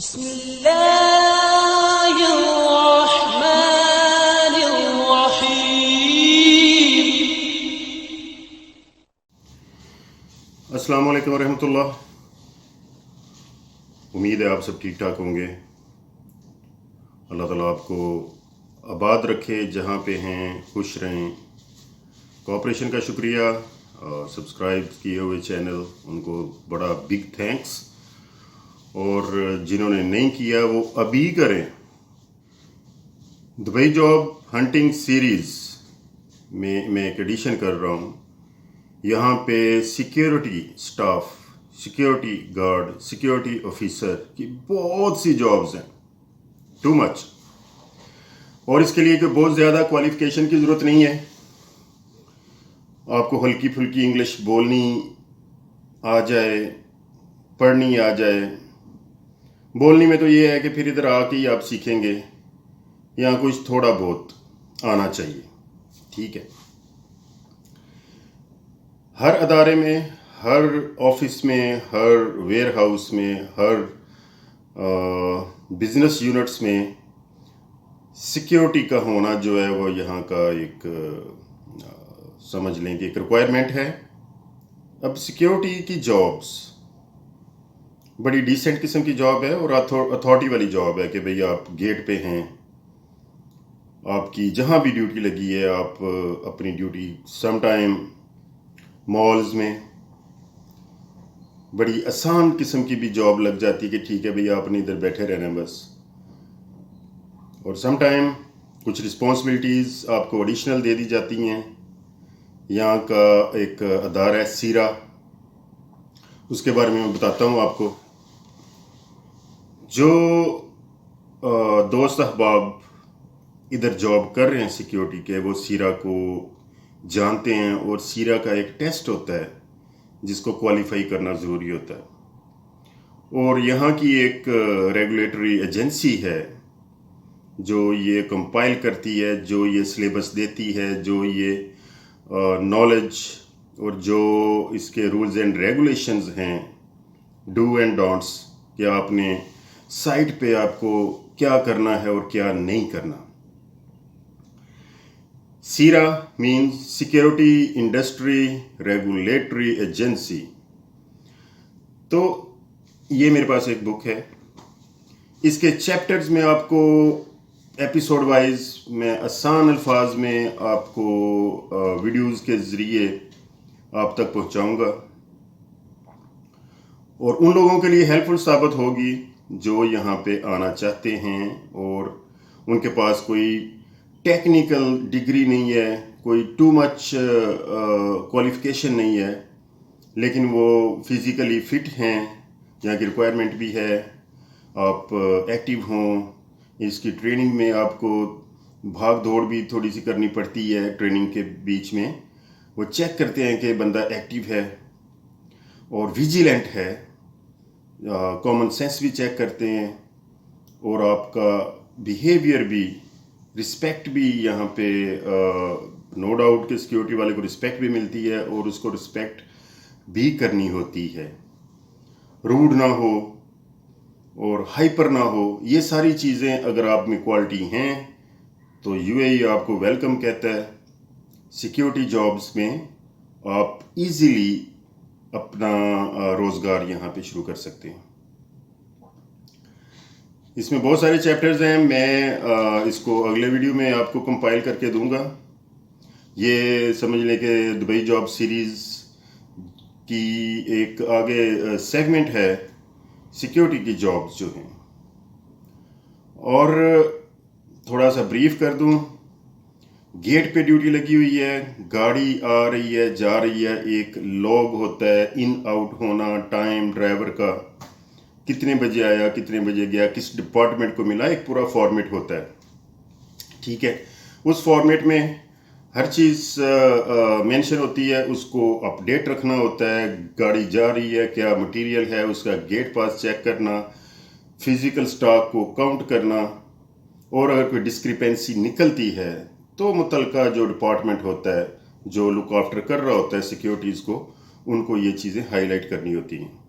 अस्सलाम वालेकुम रहमतुल्लाह। उम्मीद है आप सब ठीक ठाक होंगे। अल्लाह ताला आपको आबाद रखे, जहाँ पे हैं खुश रहें। कोऑपरेशन का शुक्रिया, सब्सक्राइब किए हुए चैनल उनको बड़ा बिग थैंक्स, और जिन्होंने नहीं किया वो अभी करें। दुबई जॉब हंटिंग सीरीज़ में मैं एक एडिशन कर रहा हूँ। यहाँ पे security staff, security guard, security officer की बहुत सी जॉब्स हैं, टू मच। और इसके लिए कि बहुत ज़्यादा क्वालिफिकेशन की ज़रूरत नहीं है। आपको हल्की फुल्की इंग्लिश बोलनी आ जाए, पढ़नी आ जाए। बोलनी में तो ये है कि फिर इधर आके ही आप सीखेंगे, यहाँ कुछ थोड़ा बहुत आना चाहिए, ठीक है। हर अदारे में, हर ऑफिस में, हर वेयर हाउस में, हर बिजनेस यूनिट्स में सिक्योरिटी का होना जो है वो यहाँ का एक समझ लें कि एक रिक्वायरमेंट है। अब सिक्योरिटी की जॉब्स बड़ी डिसेंट किस्म की जॉब है और अथॉरिटी वाली जॉब है कि भाई आप गेट पे हैं, आपकी जहाँ भी ड्यूटी लगी है आप अपनी ड्यूटी, सम टाइम मॉल्स में बड़ी आसान किस्म की भी जॉब लग जाती है कि ठीक है भैया आपने इधर बैठे रहना बस। और सम टाइम कुछ रिस्पॉन्सिबिलिटीज़ आपको एडिशनल दे दी जाती हैं। यहाँ का एक अदारा है सीरा, उसके बारे में मैं बताता हूँ आपको। जो दोस्त अहबाब इधर जॉब कर रहे हैं सिक्योरिटी के, वो सीरा को जानते हैं। और सीरा का एक टेस्ट होता है जिसको क्वालिफाई करना ज़रूरी होता है। और यहाँ की एक रेगुलेटरी एजेंसी है जो ये कंपाइल करती है, जो ये सिलेबस देती है, जो ये नॉलेज और जो इसके रूल्स एंड रेगुलेशंस हैं, डू एंड डोंट्स, कि आपने साइट पे आपको क्या करना है और क्या नहीं करना। सीरा means security industry regulatory agency. तो ये मेरे पास एक बुक है, इसके चैप्टर्स में आपको एपिसोड वाइज मैं आसान अल्फाज में आपको वीडियोस के ज़रिए आप तक पहुंचाऊंगा, और उन लोगों के लिए हेल्पफुल साबित होगी जो यहाँ पे आना चाहते हैं और उनके पास कोई टेक्निकल डिग्री नहीं है, कोई टू मच क्वालिफिकेशन नहीं है, लेकिन वो फिज़िकली फ़िट हैं। यहाँ की रिक्वायरमेंट भी है आप एक्टिव हों। इसकी ट्रेनिंग में आपको भाग दौड़ भी थोड़ी सी करनी पड़ती है। ट्रेनिंग के बीच में वो चेक करते हैं कि बंदा एक्टिव है और विजिलेंट है, कॉमन सेंस भी चेक करते हैं, और आपका बिहेवियर भी, रिस्पेक्ट भी यहाँ पे नो डाउट कि सिक्योरिटी वाले को रिस्पेक्ट भी मिलती है और उसको रिस्पेक्ट भी करनी होती है। रूड ना हो और हाइपर ना हो, ये सारी चीज़ें अगर आप में क्वालिटी हैं तो यूएई आपको वेलकम कहता है। सिक्योरिटी जॉब्स में आप इजीली अपना रोज़गार यहाँ पे शुरू कर सकते हैं। इसमें बहुत सारे चैप्टर्स हैं, मैं इसको अगले वीडियो में आपको कंपाइल करके दूंगा। ये समझ लें कि दुबई जॉब सीरीज़ की एक आगे सेगमेंट है सिक्योरिटी की जॉब्स जो हैं। और थोड़ा सा ब्रीफ कर दूं, गेट पे ड्यूटी लगी हुई है, गाड़ी आ रही है जा रही है, एक लॉग होता है इन आउट होना, टाइम ड्राइवर का कितने बजे आया, कितने बजे गया, किस डिपार्टमेंट को मिला, एक पूरा फॉर्मेट होता है, ठीक है। उस फॉर्मेट में हर चीज़ मेंशन होती है, उसको अपडेट रखना होता है। गाड़ी जा रही है, क्या मटेरियल है, उसका गेट पास चेक करना, फिजिकल स्टॉक को काउंट करना, और अगर कोई डिस्क्रिपेंसी निकलती है तो मुतलका जो डिपार्टमेंट होता है, जो लुक आफ्टर कर रहा होता है सिक्योरिटीज़ को, उनको ये चीज़ें हाईलाइट करनी होती हैं।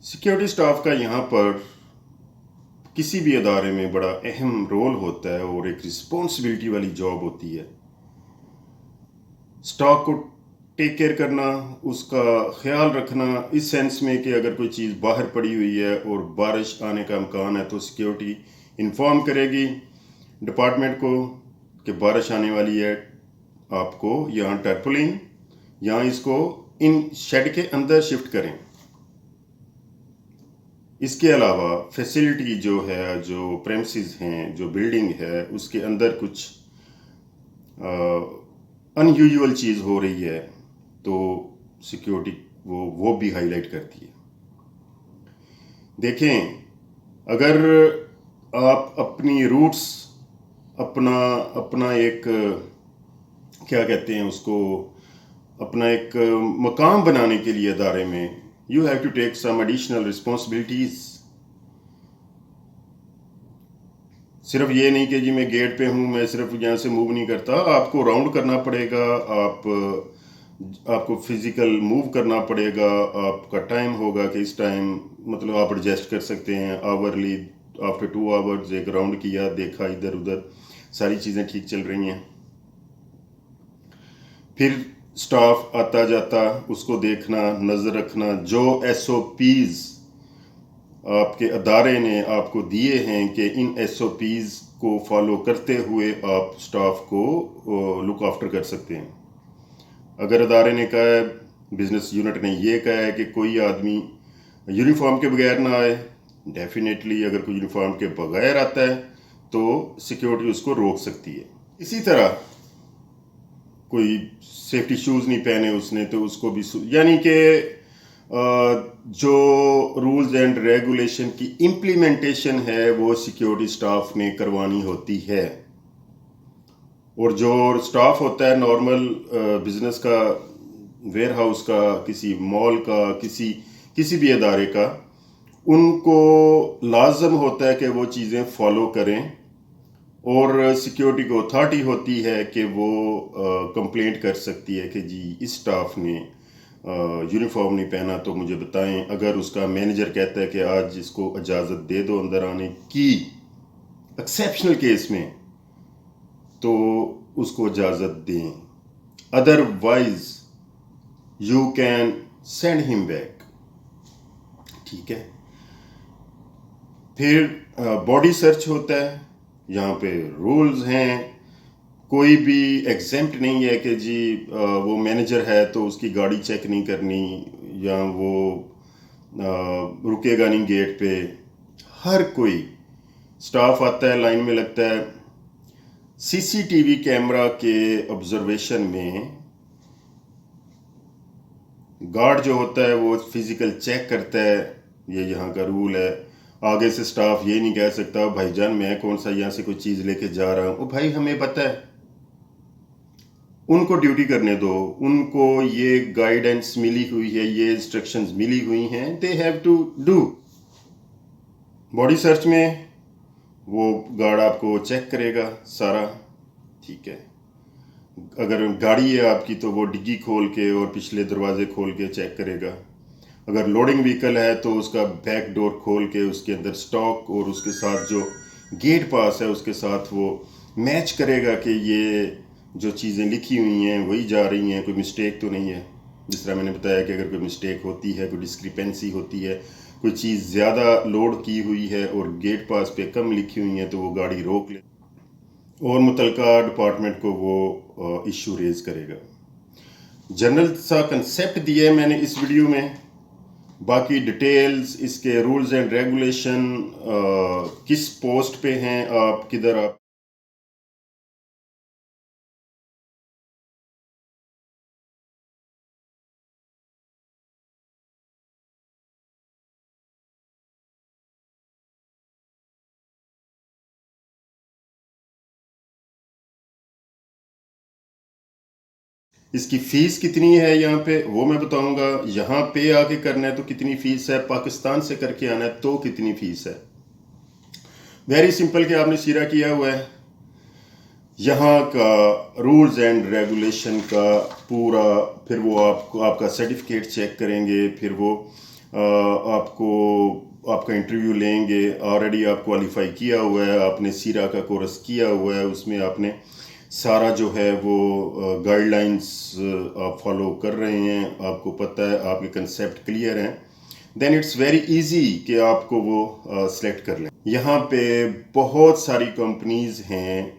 सिक्योरिटी स्टाफ का यहाँ पर किसी भी अदारे में बड़ा अहम रोल होता है और एक रिस्पॉन्सिबिलिटी वाली जॉब होती है। स्टॉक को टेक केयर करना, उसका ख्याल रखना, इस सेंस में कि अगर कोई चीज़ बाहर पड़ी हुई है और बारिश आने का इम्कान है तो सिक्योरिटी इन्फॉर्म करेगी डिपार्टमेंट को कि बारिश आने वाली है, आपको यहाँ टर्पुलिन यहाँ इसको इन शेड के अंदर शिफ्ट करें। इसके अलावा फैसिलिटी जो है, जो प्रेमिसेस हैं, जो बिल्डिंग है, उसके अंदर कुछ अनयूजुअल चीज़ हो रही है तो सिक्योरिटी वो भी हाईलाइट करती है। देखें, अगर आप अपनी रूट्स, अपना एक क्या कहते हैं उसको, अपना एक मकाम बनाने के लिए अदारे में you have to take some additional responsibilities. सिर्फ ये नहीं कि जी मैं गेट पे हूँ, मैं सिर्फ यहाँ से मूव नहीं करता, आपको राउंड करना पड़ेगा, आपको फिजिकल मूव करना पड़ेगा, आपका टाइम होगा कि इस टाइम मतलब आप एडजस्ट कर सकते हैं आवरली, आफ्टर 2 आवर्स एक राउंड किया, देखा इधर उधर सारी चीज़ें ठीक चल रही हैं। फिर स्टाफ आता जाता उसको देखना, नज़र रखना, जो SOPs आपके अदारे ने आपको दिए हैं कि इन SOPs को फॉलो करते हुए आप स्टाफ को लुक आफ्टर कर सकते हैं। अगर अदारे ने कहा है, बिजनेस यूनिट ने ये कहा है कि कोई आदमी यूनिफॉर्म के बगैर ना आए, डेफिनेटली अगर कोई यूनिफॉर्म के बगैर आता है तो सिक्योरिटी उसको रोक सकती है। इसी तरह कोई सेफ्टी शूज़ नहीं पहने उसने तो उसको भी, यानी कि जो रूल्स एंड रेगुलेशन की इम्प्लीमेंटेशन है वो सिक्योरिटी स्टाफ ने करवानी होती है। और जो स्टाफ होता है नॉर्मल बिजनेस का, वेयर हाउस का, किसी मॉल का, किसी भी अदारे का, उनको लाजम होता है कि वो चीज़ें फॉलो करें और सिक्योरिटी को अथॉरिटी होती है कि वो कंप्लेंट कर सकती है कि जी इस स्टाफ ने यूनिफॉर्म नहीं पहना तो मुझे बताएं। अगर उसका मैनेजर कहता है कि आज इसको इजाज़त दे दो अंदर आने की, एक्सेप्शनल केस में, तो उसको इजाज़त दें, otherwise you can send him back. ठीक है। फिर बॉडी सर्च होता है, यहाँ पे रूल्स हैं, कोई भी एग्जेम्प्ट नहीं है कि जी वो मैनेजर है तो उसकी गाड़ी चेक नहीं करनी या वो रुकेगा नहीं गेट पे। हर कोई स्टाफ आता है, लाइन में लगता है, CCTV कैमरा के ऑब्जर्वेशन में गार्ड जो होता है वो फिजिकल चेक करता है, ये यहाँ का रूल है। आगे से स्टाफ ये नहीं कह सकता भाईजान मैं कौन सा यहाँ से कोई चीज़ लेके जा रहा हूँ, भाई हमें पता है। उनको ड्यूटी करने दो, उनको ये गाइडेंस मिली हुई है, ये इंस्ट्रक्शंस मिली हुई हैं, they have to do. Body search में वो गार्ड आपको चेक करेगा सारा, ठीक है। अगर गाड़ी है आपकी तो वो डिग्गी खोल के और पिछले दरवाजे खोल के चेक करेगा। अगर लोडिंग व्हीकल है तो उसका बैक डोर खोल के उसके अंदर स्टॉक और उसके साथ जो गेट पास है उसके साथ वो मैच करेगा कि ये जो चीज़ें लिखी हुई हैं वही जा रही हैं, कोई मिस्टेक तो नहीं है। जिस तरह मैंने बताया कि अगर कोई मिस्टेक होती है, कोई डिस्क्रिपेंसी होती है, कोई चीज़ ज़्यादा लोड की हुई है और गेट पास पे कम लिखी हुई है तो वो गाड़ी रोक ले और मुतलका डिपार्टमेंट को वो इशू रेज करेगा। जनरल सा कंसेप्ट दिया है मैंने इस वीडियो में, बाकी डिटेल्स, इसके रूल्स एंड रेगुलेशन, किस पोस्ट पे हैं आप, किधर आप इसकी फ़ीस कितनी है यहाँ पे वो मैं बताऊंगा। यहाँ पे आके करना है तो कितनी फ़ीस है, पाकिस्तान से करके आना है तो कितनी फ़ीस है। वेरी सिंपल कि आपने सीरा किया हुआ है, यहाँ का रूल्स एंड रेगुलेशन का पूरा, फिर वो आपको आपका सर्टिफिकेट चेक करेंगे, फिर वो आपको आपका इंटरव्यू लेंगे। ऑलरेडी आप क्वालिफाई किया हुआ है, आपने सीरा का कोर्स किया हुआ है, उसमें आपने सारा जो है वो गाइडलाइंस आप फॉलो कर रहे हैं, आपको पता है, आपके कंसेप्ट क्लियर हैं, देन इट्स वेरी इजी कि आपको वो सिलेक्ट कर लें। यहाँ पे बहुत सारी कंपनीज हैं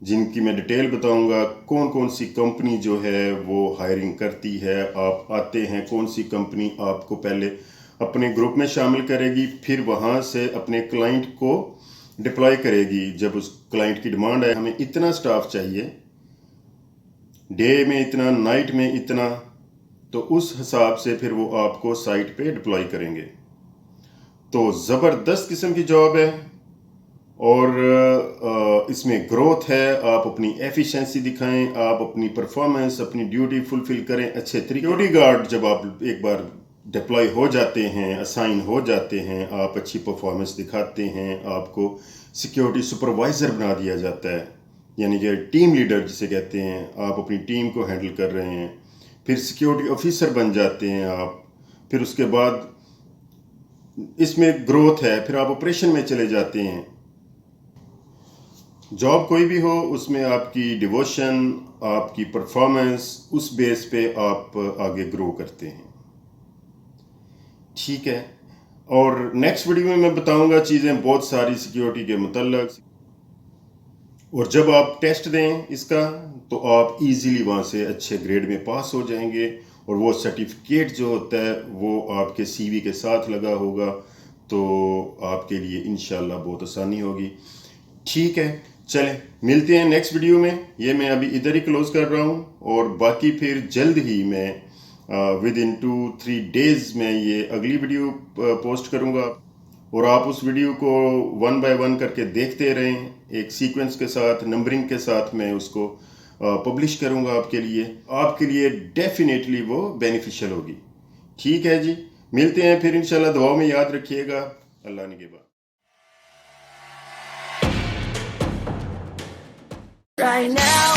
जिनकी मैं डिटेल बताऊंगा, कौन कौन सी कंपनी जो है वो हायरिंग करती है। आप आते हैं, कौन सी कंपनी आपको पहले अपने ग्रुप में शामिल करेगी, फिर वहाँ से अपने क्लाइंट को डिप्लॉय करेगी। जब उस क्लाइंट की डिमांड है, हमें इतना स्टाफ चाहिए, डे में इतना, नाइट में इतना, तो उस हिसाब से फिर वो आपको साइट पे डिप्लॉय करेंगे। तो ज़बरदस्त किस्म की जॉब है और इसमें ग्रोथ है। आप अपनी एफिशिएंसी दिखाएं, आप अपनी परफॉर्मेंस, अपनी ड्यूटी फुलफिल करें अच्छे तरीके। सिक्योरिटी गार्ड जब आप एक बार डिप्लॉय हो जाते हैं, असाइन हो जाते हैं, आप अच्छी परफॉर्मेंस दिखाते हैं, आपको सिक्योरिटी सुपरवाइज़र बना दिया जाता है, यानी कि टीम लीडर जिसे कहते हैं। आप अपनी टीम को हैंडल कर रहे हैं, फिर सिक्योरिटी ऑफिसर बन जाते हैं आप, फिर उसके बाद इसमें ग्रोथ है, फिर आप ऑपरेशन में चले जाते हैं। जॉब कोई भी हो, उसमें आपकी डिवोशन, आपकी परफॉर्मेंस, उस बेस पे आप आगे ग्रो करते हैं। ठीक है, और नेक्स्ट वीडियो में मैं बताऊंगा चीज़ें बहुत सारी सिक्योरिटी के मुतल्लक। और जब आप टेस्ट दें इसका, तो आप इजीली वहाँ से अच्छे ग्रेड में पास हो जाएंगे, और वो सर्टिफिकेट जो होता है वो आपके सीवी के साथ लगा होगा, तो आपके लिए इंशाल्लाह बहुत आसानी होगी। ठीक है, चलें मिलते हैं नेक्स्ट वीडियो में। ये मैं अभी इधर ही क्लोज कर रहा हूँ, और बाकी फिर जल्द ही मैं विद इन 2-3 डेज में ये अगली वीडियो पोस्ट करूँगा, और आप उस वीडियो को 1 बाय 1 करके देखते रहें, एक सीक्वेंस के साथ, नंबरिंग के साथ मैं उसको पब्लिश करूँगा आपके लिए डेफिनेटली वो बेनिफिशियल होगी। ठीक है जी, मिलते हैं फिर इंशाल्लाह। दुआ में याद रखिएगा। अल्लाह ने के बाद। Right now,